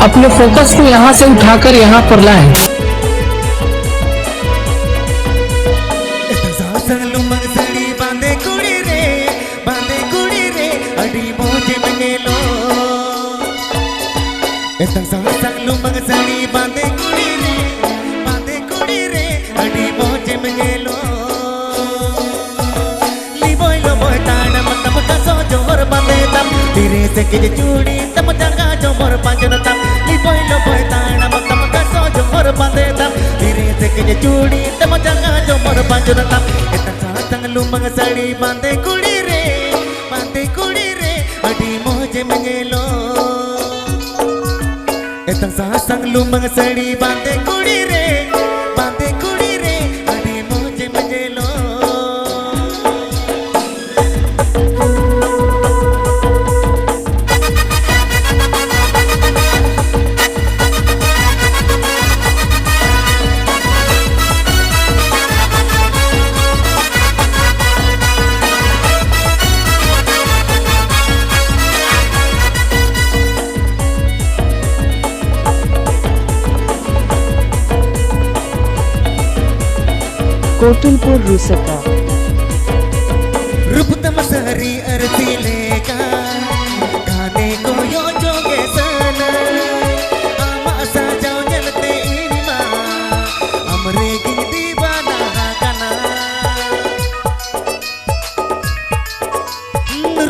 अपने फोकस को यहाँ से उठाकर यहाँ पर लाएं। Diri sekejap curi temu jaga jomor panjang tetap Liboy loboy tanam temu kaso jomor panjang tetap Diri sekejap curi temu jaga jomor panjang tetap Etang satang lumang sari bande kuli re adi moje mengelo Etang satang lumang sari bande kuli re adi moje mengelo कोटुलपुर रुसका रूप तमसहरी अरती लेका गाने को यो जोगे सना आमा सजाओ जलते enema अमरे गिन दीवाना कना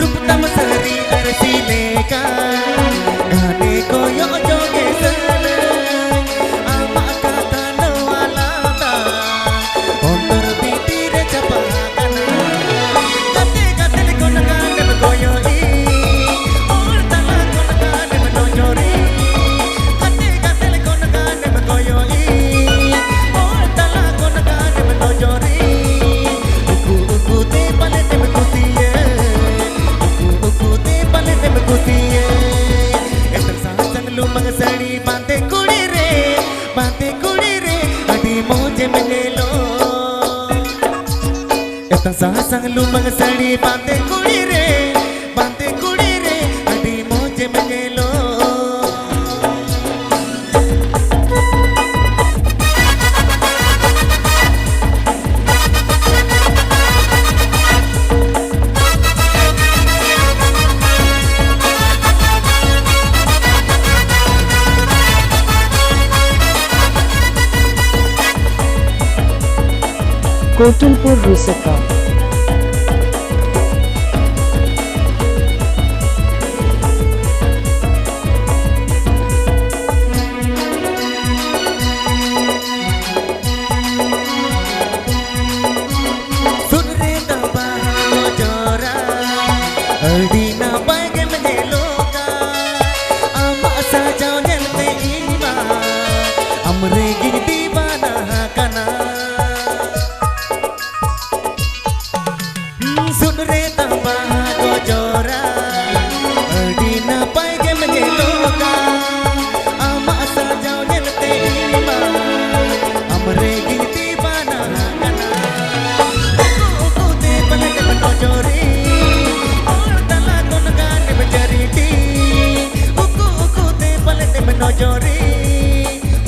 रूप तमसहरी अरती लेका गाने को यो जोगे सना आमा का गाना वाला ता Sasang lumang sari bante kuri re adi moje mengelo कोटुलपुर रुसका Dina bagai mengeloka ama sajau nyelte ima amre gini di mana kana sunre tambah gojora dina bagai mengeloka ama sajau nyelte ima amre gini di mana kana uku te palak menojori menojori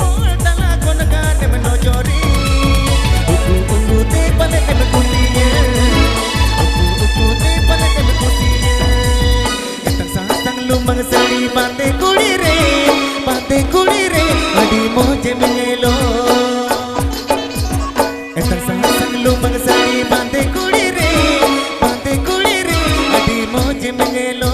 oh tala kon gane menojori uku te pale te kutiye uku te pale te kutiye etang satang lumang sari bande kuli re adi moje mengelo etang satang lumang sari bande kuli re adi moje mengelo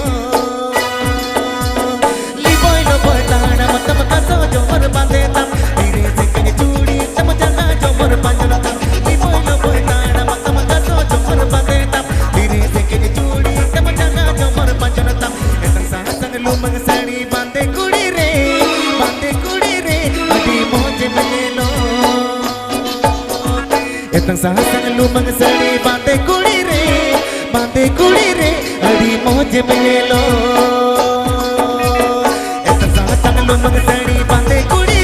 Etang sasang lumang sari bante kuli re adi moje mengelo Etang sasang lumang sari bante kuli